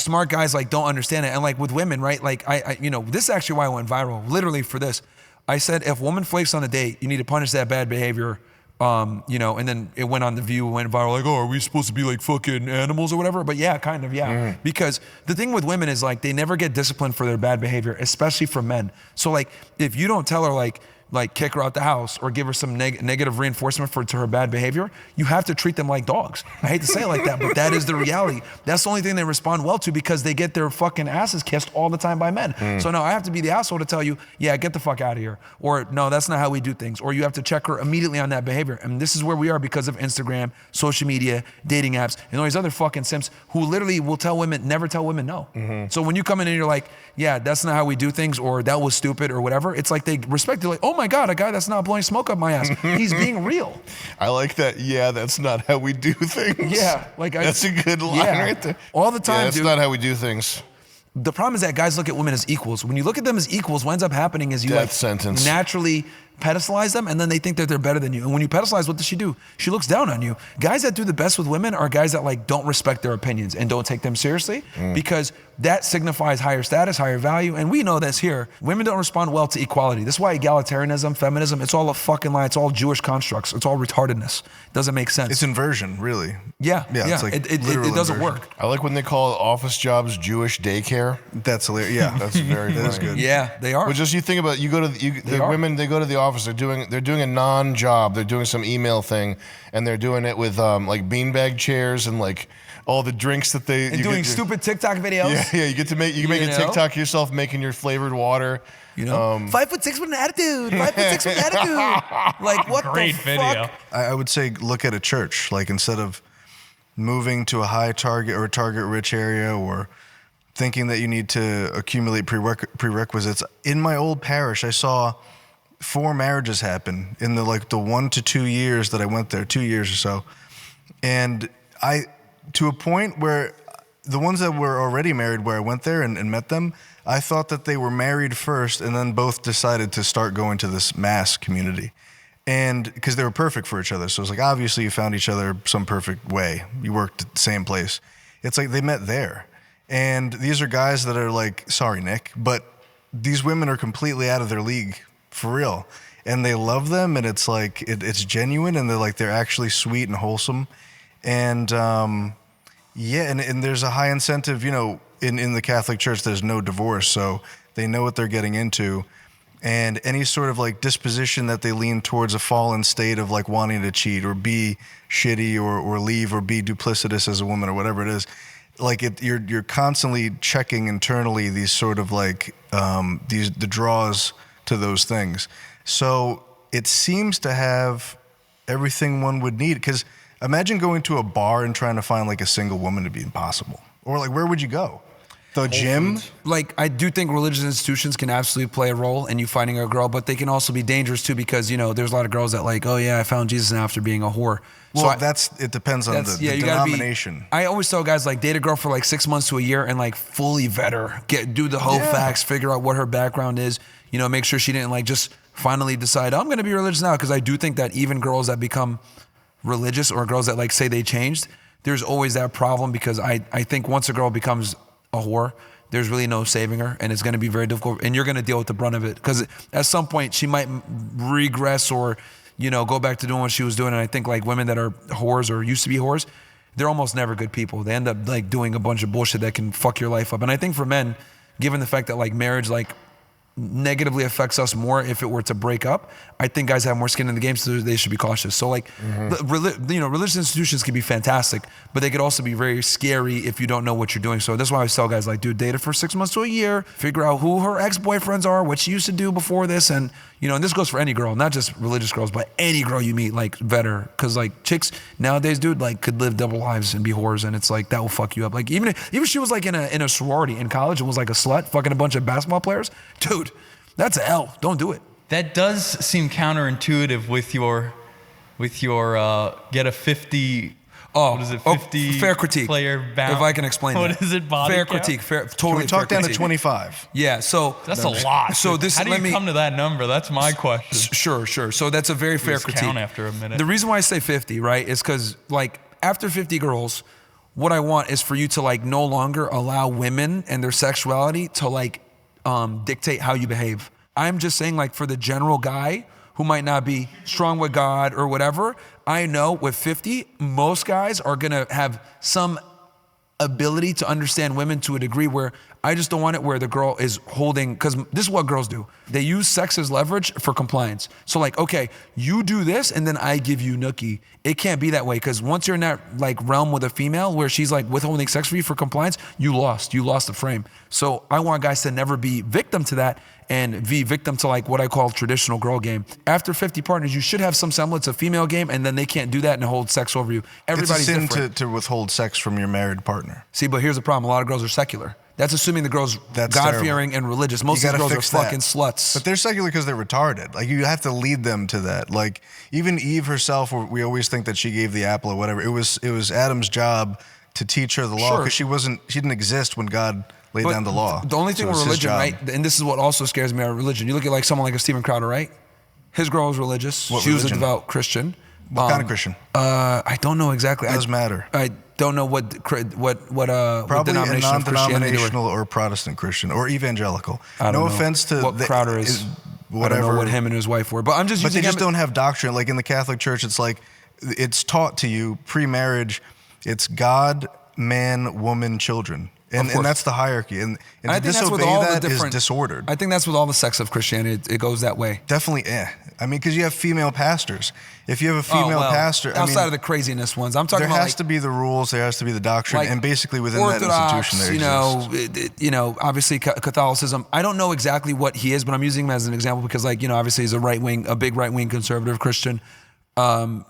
smart guys like don't understand it. And like with women, right? Like you know, this is actually why I went viral, literally for this. I said, if a woman flakes on a date, you need to punish that bad behavior. You know, and then it went on The View, went viral, like, oh, are we supposed to be like fucking animals or whatever? But yeah, kind of, yeah. Because the thing with women is like, they never get disciplined for their bad behavior, especially for men. So like, if you don't tell her like kick her out the house or give her some negative reinforcement to her bad behavior, you have to treat them like dogs. I hate to say it like that, but that is the reality. That's the only thing they respond well to, because they get their fucking asses kissed all the time by men. So now I have to be the asshole to tell you, yeah, get the fuck out of here. Or no, that's not how we do things. Or you have to check her immediately on that behavior. And this is where we are because of Instagram, social media, dating apps, and all these other fucking simps who literally will tell women, never tell women no. So when you come in and you're like, yeah, that's not how we do things, or that was stupid or whatever, it's like they respect you, like, oh my God, a guy that's not blowing smoke up my ass. He's being real. I like that. Yeah, that's not how we do things. Yeah, like that's a good line right there. All the time, yeah, that's dude. not how we do things. The problem is that guys look at women as equals. When you look at them as equals, what ends up happening is you naturally pedestalize them, and then they think that they're better than you. And when you pedestalize, what does she do? She looks down on you. Guys that do the best with women are guys that like don't respect their opinions and don't take them seriously, because that signifies higher status, higher value. And we know this here. Women don't respond well to equality. This is why egalitarianism, feminism, it's all a fucking lie. It's all Jewish constructs. It's all retardedness. It doesn't make sense. It's inversion, really. Yeah. It's like it doesn't work. I like when they call office jobs Jewish daycare. That's hilarious. Yeah, that's very that is good. Yeah, they are. But just you think about, you go to the women, they go to the office, they're doing a non-job, they're doing some email thing, and they're doing it with like beanbag chairs and like all the drinks that they and doing stupid TikTok videos. Yeah, you can make a TikTok yourself making your flavored water. You know, 5'6" with an attitude. 5'6" with an attitude. Like what Great the video. fuck? I would say look at a church. Like instead of moving to a high target or a target rich area, or thinking that you need to accumulate prerequisites. In my old parish, I saw 4 marriages happen in the 1 to 2 years that I went there, 2 years or so. And to a point where the ones that were already married where I went there and met them, I thought that they were married first and then both decided to start going to this mass community. And because they were perfect for each other. So it's like, obviously you found each other some perfect way. You worked at the same place. It's like they met there. And these are guys that are like, sorry, Nick, but these women are completely out of their league, for real. And they love them, and it's like, it's genuine, and they're actually sweet and wholesome. And yeah, and there's a high incentive, you know, in the Catholic Church, there's no divorce, so they know what they're getting into. And any sort of like disposition that they lean towards a fallen state of like wanting to cheat or be shitty or leave or be duplicitous as a woman or whatever it is, like you're constantly checking internally these sort of like the draws to those things. So it seems to have everything one would need, because imagine going to a bar and trying to find like a single woman to be impossible. Or like, where would you go? The gym? Like, I do think religious institutions can absolutely play a role in you finding a girl, but they can also be dangerous too, because, you know, there's a lot of girls that like, oh yeah, I found Jesus after being a whore. Well, it depends on the denomination. I always tell guys, like, date a girl for like 6 months to a year and like fully vet her, do the whole facts, figure out what her background is, you know, make sure she didn't like just finally decide, I'm gonna be religious now. Because I do think that even girls that become religious or girls that like say they changed, there's always that problem, because I think once a girl becomes a whore, there's really no saving her, and it's going to be very difficult, and you're going to deal with the brunt of it, because at some point she might regress or, you know, go back to doing what she was doing. And I think like women that are whores or used to be whores, they're almost never good people. They end up like doing a bunch of bullshit that can fuck your life up. And I think for men, given the fact that like marriage like negatively affects us more if it were to break up, I think guys have more skin in the game, so they should be cautious. So like, you know, religious institutions can be fantastic, but they could also be very scary if you don't know what you're doing. So that's why I always tell guys, like, dude, date her for 6 months to a year, figure out who her ex-boyfriends are, what she used to do before this, and, you know, and this goes for any girl, not just religious girls, but any girl you meet, like, vet her. Because like chicks nowadays, dude, like could live double lives and be whores, and it's like, that will fuck you up. Like even if she was like in a sorority in college and was like a slut, fucking a bunch of basketball players, dude, that's a L. Don't do it. That does seem counterintuitive with your get a 50. What is it? 50 fair critique. Player bound. If I can explain that. What is it? Body fair count? critique. Totally. Can we talk down critique. to 25? Yeah. So that's a lot. So this. How do you come to that number? That's my question. Sure. So that's a very fair critique. Count after a minute. The reason why I say 50, right, is because like after 50 girls, what I want is for you to like no longer allow women and their sexuality to like dictate how you behave. I'm just saying, like, for the general guy who might not be strong with God or whatever, I know with 50, most guys are gonna have some ability to understand women to a degree where I just don't want it where the girl is holding, because this is what girls do. They use sex as leverage for compliance. So like, okay, you do this and then I give you nookie. It can't be that way, because once you're in that like realm with a female where she's like withholding sex for you for compliance, you lost the frame. So I want guys to never be victim to that and be victim to like what I call traditional girl game. After 50 partners, you should have some semblance of female game, and then they can't do that and hold sex over you. Everybody's it's a sin different. to withhold sex from your married partner. See, but here's the problem. A lot of girls are secular. That's assuming the girl's That's God-fearing and religious. Most of these girls are fucking sluts. But they're secular because they're retarded. Like, you have to lead them to that. Like, even Eve herself, we always think that she gave the apple or whatever. It was Adam's job to teach her the law, because she didn't exist when God laid down the law. The only thing with religion, right? And this is what also scares me about religion. You look at like someone like a Steven Crowder, right? His girl was religious. She was a devout Christian. What kind of Christian? I don't know exactly. It doesn't matter. I don't know what Probably denomination a of Christianity non-denominational or Protestant Christian or evangelical. I don't know offense to what Crowder is. Whatever. I don't know what him and his wife were, but I'm just. But they just don't have doctrine. Like in the Catholic Church, it's like it's taught to you pre-marriage. It's God, man, woman, children. And that's the hierarchy. And I to think that's with disobey all that the different, is disordered. I think that's with all the sects of Christianity. It goes that way. Definitely, I mean, because you have female pastors. If you have a female pastor, outside of the craziness ones, I'm talking there about has to be the rules, there has to be the doctrine, like and basically within Orthodox, that institution, there exists. Obviously Catholicism. I don't know exactly what he is, but I'm using him as an example because, like, obviously he's a big right wing conservative Christian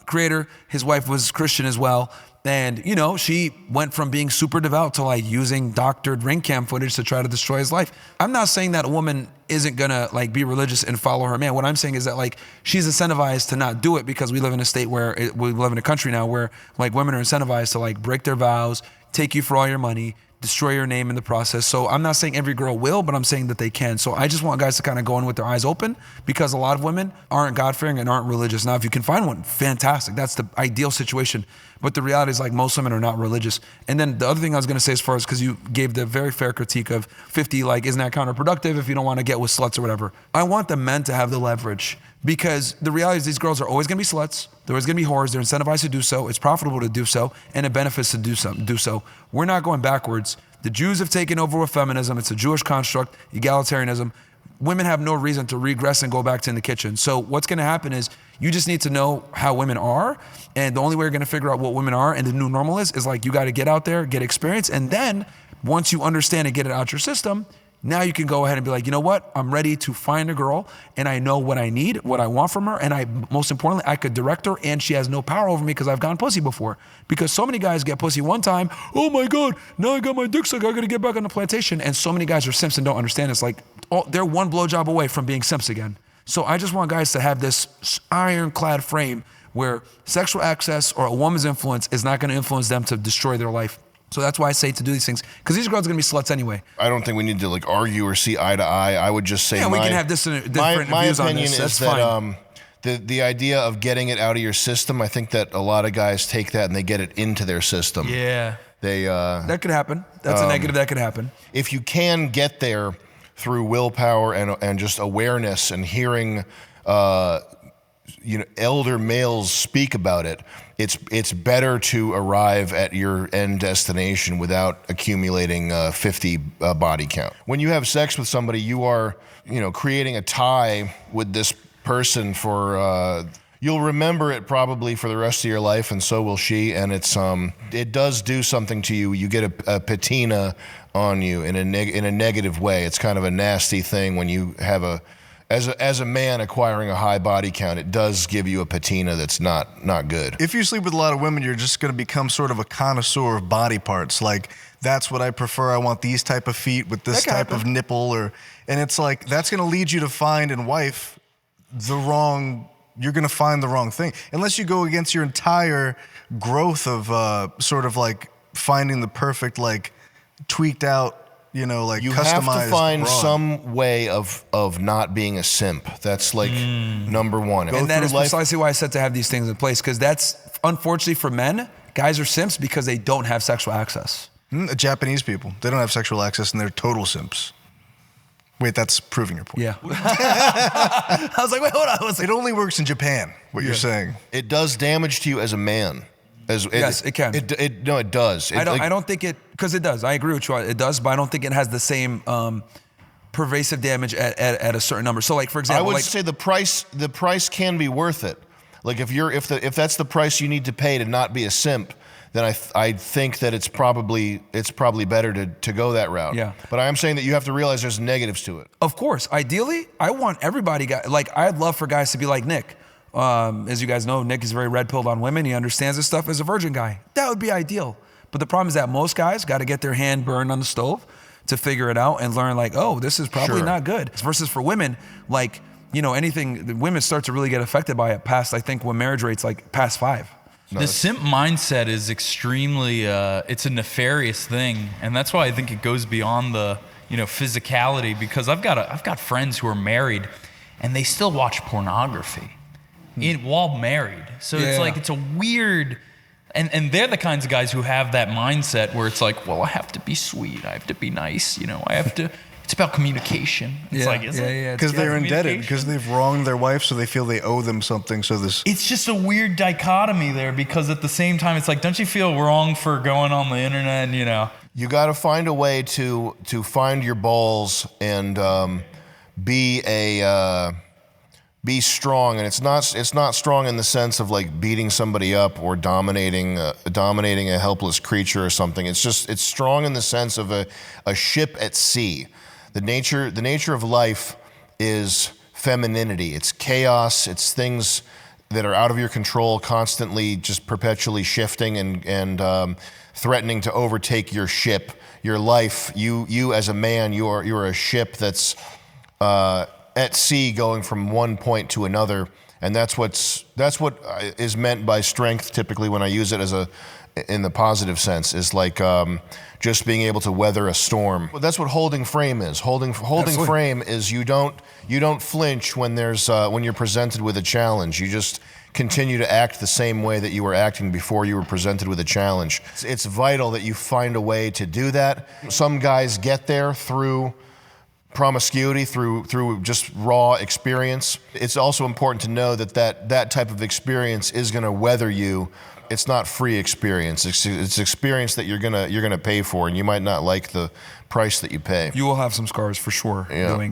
creator. His wife was Christian as well. And, she went from being super devout to like using doctored ring cam footage to try to destroy his life. I'm not saying that a woman isn't gonna like be religious and follow her man. What I'm saying is that like she's incentivized to not do it because we live in a state where we live in a country now where like women are incentivized to like break their vows, take you for all your money, destroy your name in the process. So I'm not saying every girl will, but I'm saying that they can. So I just want guys to kind of go in with their eyes open, because a lot of women aren't God-fearing and aren't religious. Now, if you can find one, fantastic. That's the ideal situation. But the reality is like most women are not religious. And then the other thing I was going to say as far as, because you gave the very fair critique of 50, like, isn't that counterproductive if you don't want to get with sluts or whatever? I want the men to have the leverage, because the reality is these girls are always going to be sluts. They're always going to be whores. They're incentivized to do so. It's profitable to do so, and it benefits to do so. We're not going backwards. The Jews have taken over with feminism. It's a Jewish construct, egalitarianism. Women have no reason to regress and go back to in the kitchen. So what's going to happen is you just need to know how women are, and the only way you're going to figure out what women are and the new normal is like you got to get out there, get experience, and then once you understand and get it out your system, now you can go ahead and be like, you know what? I'm ready to find a girl, and I know what I need, what I want from her, and most importantly, I could direct her, and she has no power over me because I've gotten pussy before. Because so many guys get pussy one time, oh my God, now I got my dick sucked, I gotta get back on the plantation. And so many guys are simps and don't understand. It's like, they're one blowjob away from being simps again. So I just want guys to have this ironclad frame where sexual access or a woman's influence is not gonna influence them to destroy their life. So that's why I say to do these things, because these girls are going to be sluts anyway. I don't think we need to like argue or see eye to eye. I would just say we can have different views on this. My opinion That's is that fine. the idea of getting it out of your system, I think that a lot of guys take that and they get it into their system. Yeah. That could happen. That's a negative that could happen. If you can get there through willpower and just awareness and hearing elder males speak about it, it's better to arrive at your end destination without accumulating 50 body count. When you have sex with somebody, you are creating a tie with this person for you'll remember it probably for the rest of your life, and so will she. And it does do something to you. You get a patina on you in a negative way. It's kind of a nasty thing when you have as a man acquiring a high body count. It does give you a patina that's not good. If you sleep with a lot of women, you're just going to become sort of a connoisseur of body parts. Like, that's what I prefer. I want these type of feet with this type of nipple, and it's like that's going to lead you to find in wife you're going to find the wrong thing unless you go against your entire growth of sort of like finding the perfect, like, tweaked out, like you customized. have to find bra. some way of not being a simp. That's like number one. And that is precisely why I said to have these things in place, because that's, unfortunately for men, Guys are simps because they don't have sexual access. Japanese people, they don't have sexual access and they're total simps. Wait, that's proving your point. Yeah. I was like, wait, hold on. I was like, It only works in Japan, what you're saying. It does damage to you as a man. Yes, it can. No, it does. I don't think it, because it does. I agree with you. It does, but I don't think it has the same pervasive damage at a certain number. So, like, for example, I would say the price can be worth it. Like if that's the price you need to pay to not be a simp, then I think that it's probably better to go that route. Yeah. But I am saying that you have to realize there's negatives to it. Of course, ideally, I want everybody, like, I'd love for guys to be like Nick. As you guys know, Nick is very red-pilled on women. He understands this stuff as a virgin guy. That would be ideal. But the problem is that most guys got to get their hand burned on the stove to figure it out and learn, like, oh, this is probably not good. Versus for women, like, you know, anything, women start to really get affected by it past, I think, when marriage rates, like, past 5. The simp mindset is extremely, it's a nefarious thing. And that's why I think it goes beyond the, you know, physicality, because I've got friends who are married and they still watch pornography while married. So it's like, it's a weird, and they're the kinds of guys who have that mindset where it's like, well, I have to be sweet. I have to be nice. You know, I have to, it's about communication. It's like, is it? Because they're indebted, because they've wronged their wife, so they feel they owe them something. So this, it's just a weird dichotomy there, because at the same time, it's like, don't you feel wrong for going on the internet and, you know? You got to find a way to find your balls and be strong. And it's not strong in the sense of like beating somebody up or dominating a helpless creature or something. It's strong in the sense of a ship at sea. The nature of life is femininity. It's chaos. It's things that are out of your control, constantly just perpetually shifting and threatening to overtake your ship, your life. You as a man, you're a ship that's at sea going from one point to another. And that's what is meant by strength typically when I use it in the positive sense, is like just being able to weather a storm. Well, that's what holding frame is. Holding frame is you don't flinch when you're presented with a challenge. You just continue to act the same way that you were acting before you were presented with a challenge. It's vital that you find a way to do that. Some guys get there through promiscuity, through just raw experience. It's also important to know that type of experience is going to weather you. It's not free experience. It's experience that you're gonna pay for, and you might not like the price that you pay. You will have some scars for sure doing